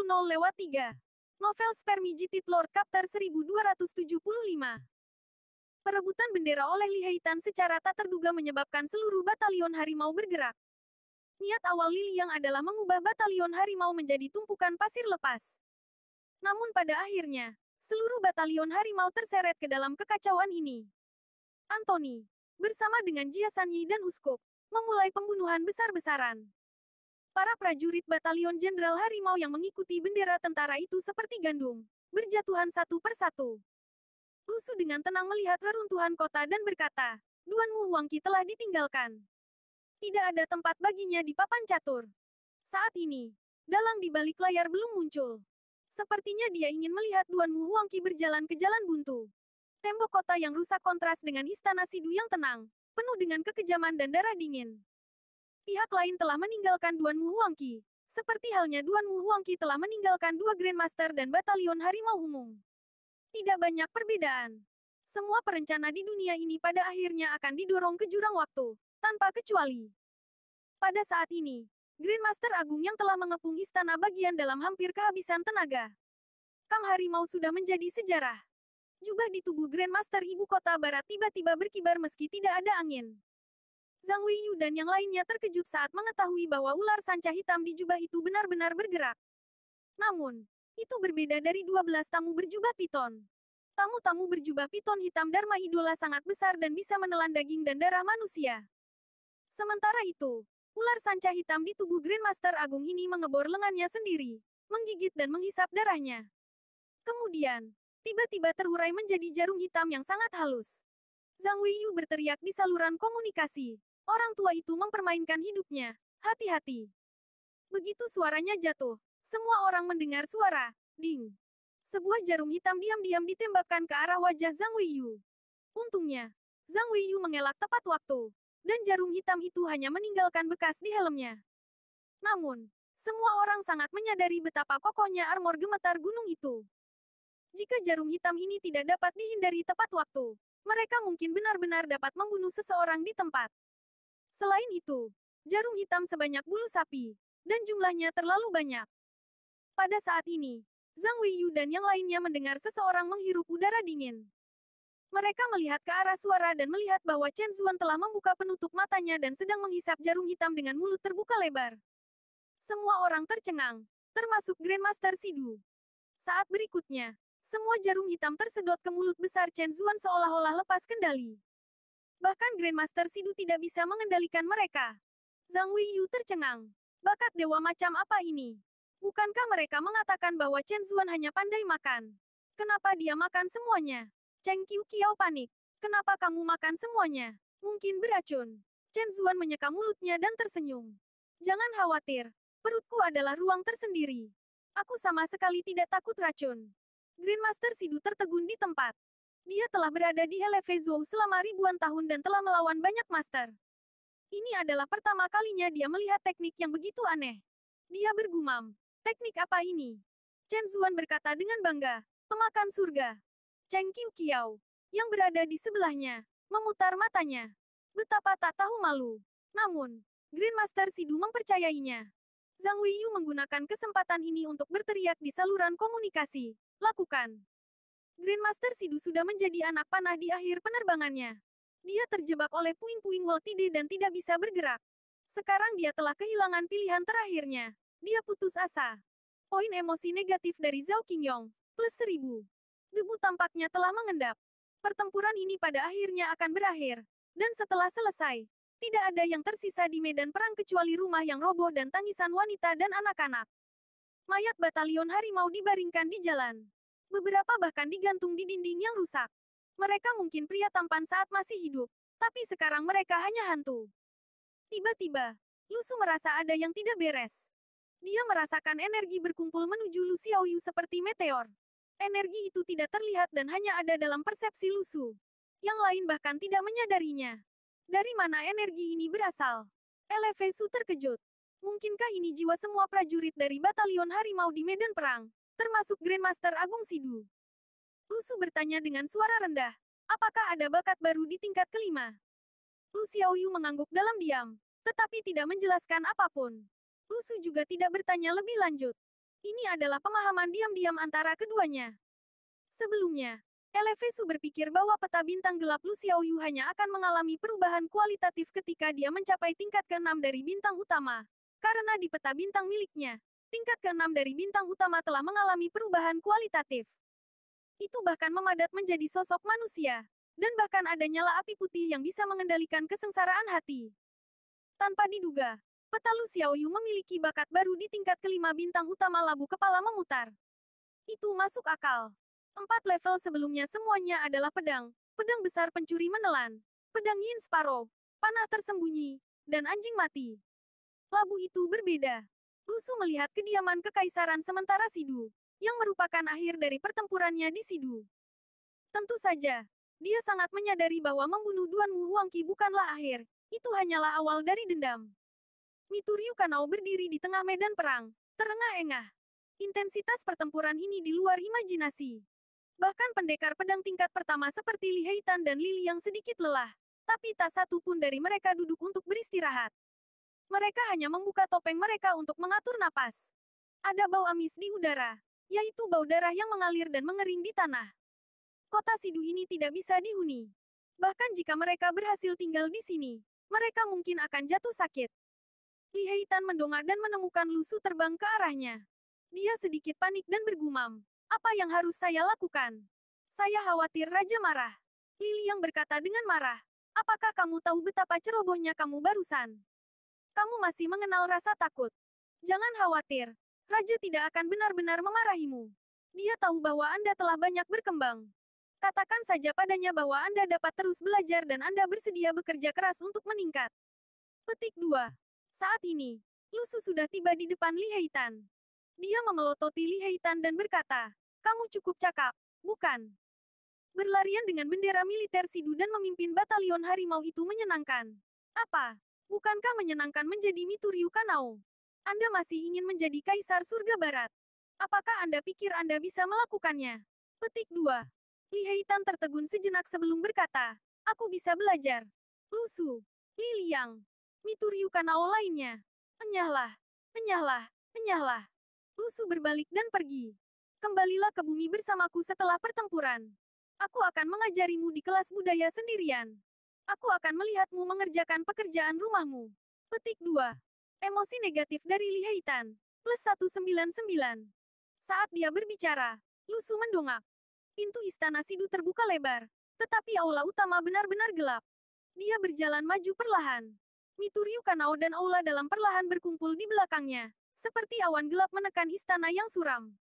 10/3. Novel Spermigitted Lord Chapter 1275. Perebutan bendera oleh Li Heitan secara tak terduga menyebabkan seluruh batalion harimau bergerak. Niat awal Li Liang adalah mengubah batalion harimau menjadi tumpukan pasir lepas. Namun pada akhirnya, seluruh batalion harimau terseret ke dalam kekacauan ini. Anthony, bersama dengan Jia Sanyi dan Uskup, memulai pembunuhan besar-besaran. Para prajurit batalion Jenderal Harimau yang mengikuti bendera tentara itu seperti gandum, berjatuhan satu persatu. Lu Su dengan tenang melihat reruntuhan kota dan berkata, Duan Mu Huangqi telah ditinggalkan. Tidak ada tempat baginya di papan catur. Saat ini, dalang di balik layar belum muncul. Sepertinya dia ingin melihat Duan Mu Huangqi berjalan ke jalan buntu. Tembok kota yang rusak kontras dengan istana Sidu yang tenang, penuh dengan kekejaman dan darah dingin. Pihak lain telah meninggalkan Duan Mu Huangqi, seperti halnya Duan Mu Huangqi telah meninggalkan dua Grandmaster dan batalion harimau umum. Tidak banyak perbedaan. Semua perencana di dunia ini pada akhirnya akan didorong ke jurang waktu, tanpa kecuali. Pada saat ini, Grandmaster Agung yang telah mengepung istana bagian dalam hampir kehabisan tenaga. Kam Harimau sudah menjadi sejarah. Jubah di tubuh Grandmaster Ibu Kota Barat tiba-tiba berkibar meski tidak ada angin. Zhang Weiyu dan yang lainnya terkejut saat mengetahui bahwa ular sanca hitam di jubah itu benar-benar bergerak. Namun, itu berbeda dari 12 tamu berjubah piton. Tamu-tamu berjubah piton hitam Dharma Idola sangat besar dan bisa menelan daging dan darah manusia. Sementara itu, ular sanca hitam di tubuh Grandmaster Agung ini mengebor lengannya sendiri, menggigit dan menghisap darahnya. Kemudian, tiba-tiba terurai menjadi jarum hitam yang sangat halus. Zhang Weiyu berteriak di saluran komunikasi. Orang tua itu mempermainkan hidupnya. Hati-hati. Begitu suaranya jatuh, semua orang mendengar suara ding. Sebuah jarum hitam diam-diam ditembakkan ke arah wajah Zhang Weiyu. Untungnya, Zhang Weiyu mengelak tepat waktu, dan jarum hitam itu hanya meninggalkan bekas di helmnya. Namun, semua orang sangat menyadari betapa kokohnya armor gemetar gunung itu. Jika jarum hitam ini tidak dapat dihindari tepat waktu, mereka mungkin benar-benar dapat membunuh seseorang di tempat. Selain itu, jarum hitam sebanyak bulu sapi, dan jumlahnya terlalu banyak. Pada saat ini, Zhang Weiyu dan yang lainnya mendengar seseorang menghirup udara dingin. Mereka melihat ke arah suara dan melihat bahwa Chen Zuan telah membuka penutup matanya dan sedang menghisap jarum hitam dengan mulut terbuka lebar. Semua orang tercengang, termasuk Grandmaster Sidu. Saat berikutnya, semua jarum hitam tersedot ke mulut besar Chen Zuan seolah-olah lepas kendali. Bahkan Grandmaster Sidu tidak bisa mengendalikan mereka. Zhang Weiyu tercengang. Bakat dewa macam apa ini? Bukankah mereka mengatakan bahwa Chen Zuan hanya pandai makan? Kenapa dia makan semuanya? Cheng Qiuqiao panik. Kenapa kamu makan semuanya? Mungkin beracun. Chen Zuan menyeka mulutnya dan tersenyum. Jangan khawatir. Perutku adalah ruang tersendiri. Aku sama sekali tidak takut racun. Grandmaster Sidu tertegun di tempat. Dia telah berada di Heleve Zhou selama ribuan tahun dan telah melawan banyak master. Ini adalah pertama kalinya dia melihat teknik yang begitu aneh. Dia bergumam, teknik apa ini? Chen Zuan berkata dengan bangga, pemakan surga. Cheng Qiuqiao, yang berada di sebelahnya, memutar matanya. Betapa tak tahu malu. Namun, Grandmaster Sidu mempercayainya. Zhang Weiyu menggunakan kesempatan ini untuk berteriak di saluran komunikasi. Lakukan. Grandmaster Sidu sudah menjadi anak panah di akhir penerbangannya. Dia terjebak oleh puing-puing Woltide dan tidak bisa bergerak. Sekarang dia telah kehilangan pilihan terakhirnya. Dia putus asa. Poin emosi negatif dari Zhao Qingyong, plus 1000. Debu tampaknya telah mengendap. Pertempuran ini pada akhirnya akan berakhir. Dan setelah selesai, tidak ada yang tersisa di medan perang kecuali rumah yang roboh dan tangisan wanita dan anak-anak. Mayat batalion harimau dibaringkan di jalan. Beberapa bahkan digantung di dinding yang rusak. Mereka mungkin pria tampan saat masih hidup, tapi sekarang mereka hanya hantu. Tiba-tiba, Lu Su merasa ada yang tidak beres. Dia merasakan energi berkumpul menuju Lu Xiaoyu seperti meteor. Energi itu tidak terlihat dan hanya ada dalam persepsi Lu Su. Yang lain bahkan tidak menyadarinya. Dari mana energi ini berasal? Eleve Su terkejut. Mungkinkah ini jiwa semua prajurit dari batalion harimau di medan perang? Termasuk Grandmaster Agung Sidu. Lu Su bertanya dengan suara rendah. Apakah ada bakat baru di tingkat kelima? Lu Xiaoyu mengangguk dalam diam, tetapi tidak menjelaskan apapun. Lu Su juga tidak bertanya lebih lanjut. Ini adalah pemahaman diam-diam antara keduanya. Sebelumnya, Elefesu berpikir bahwa peta bintang gelap Lu Xiaoyu hanya akan mengalami perubahan kualitatif ketika dia mencapai tingkat ke-6 dari bintang utama. Karena di peta bintang miliknya, tingkat ke-6 dari bintang utama telah mengalami perubahan kualitatif. Itu bahkan memadat menjadi sosok manusia. Dan bahkan ada nyala api putih yang bisa mengendalikan kesengsaraan hati. Tanpa diduga, peta Lu Xiaoyu memiliki bakat baru di tingkat ke-5 bintang utama labu kepala memutar. Itu masuk akal. 4 level sebelumnya semuanya adalah pedang, pedang besar pencuri menelan, pedang Yin Sparrow, panah tersembunyi, dan anjing mati. Labu itu berbeda. Lusu melihat kediaman kekaisaran sementara Sidu, yang merupakan akhir dari pertempurannya di Sidu. Tentu saja, dia sangat menyadari bahwa membunuh Duanmu Huangqi bukanlah akhir, itu hanyalah awal dari dendam. Mituryu Kanao berdiri di tengah medan perang, terengah-engah. Intensitas pertempuran ini di luar imajinasi. Bahkan pendekar pedang tingkat pertama seperti Li Heitan dan Lili yang sedikit lelah, tapi tak satu pun dari mereka duduk untuk beristirahat. Mereka hanya membuka topeng mereka untuk mengatur napas. Ada bau amis di udara, yaitu bau darah yang mengalir dan mengering di tanah. Kota Sidu ini tidak bisa dihuni. Bahkan jika mereka berhasil tinggal di sini, mereka mungkin akan jatuh sakit. Li Heitan mendongak dan menemukan Lusu terbang ke arahnya. Dia sedikit panik dan bergumam. Apa yang harus saya lakukan? Saya khawatir Raja marah. Lili yang berkata dengan marah. Apakah kamu tahu betapa cerobohnya kamu barusan? Kamu masih mengenal rasa takut. Jangan khawatir. Raja tidak akan benar-benar memarahimu. Dia tahu bahwa Anda telah banyak berkembang. Katakan saja padanya bahwa Anda dapat terus belajar dan Anda bersedia bekerja keras untuk meningkat. Petik 2. Saat ini, Lusu sudah tiba di depan Li Heitan. Dia memelototi Li Heitan dan berkata, kamu cukup cakap, bukan? Berlarian dengan bendera militer Sidu dan memimpin batalion harimau itu menyenangkan. Apa? Bukankah menyenangkan menjadi Mituryu Kanao? Anda masih ingin menjadi Kaisar Surga Barat? Apakah Anda pikir Anda bisa melakukannya? Petik 2. Li Heitan tertegun sejenak sebelum berkata, aku bisa belajar. Lusu, Li Liang, Mituryu Kanao lainnya. Enyahlah, enyahlah, enyahlah. Lusu berbalik dan pergi. Kembalilah ke bumi bersamaku setelah pertempuran. Aku akan mengajarimu di kelas budaya sendirian. Aku akan melihatmu mengerjakan pekerjaan rumahmu. Petik 2. Emosi negatif dari Li Heitan. Plus 199. Saat dia berbicara, Lusu mendongak. Pintu istana Sidu terbuka lebar. Tetapi aula utama benar-benar gelap. Dia berjalan maju perlahan. Mituryu Kanao dan aula dalam perlahan berkumpul di belakangnya. Seperti awan gelap menekan istana yang suram.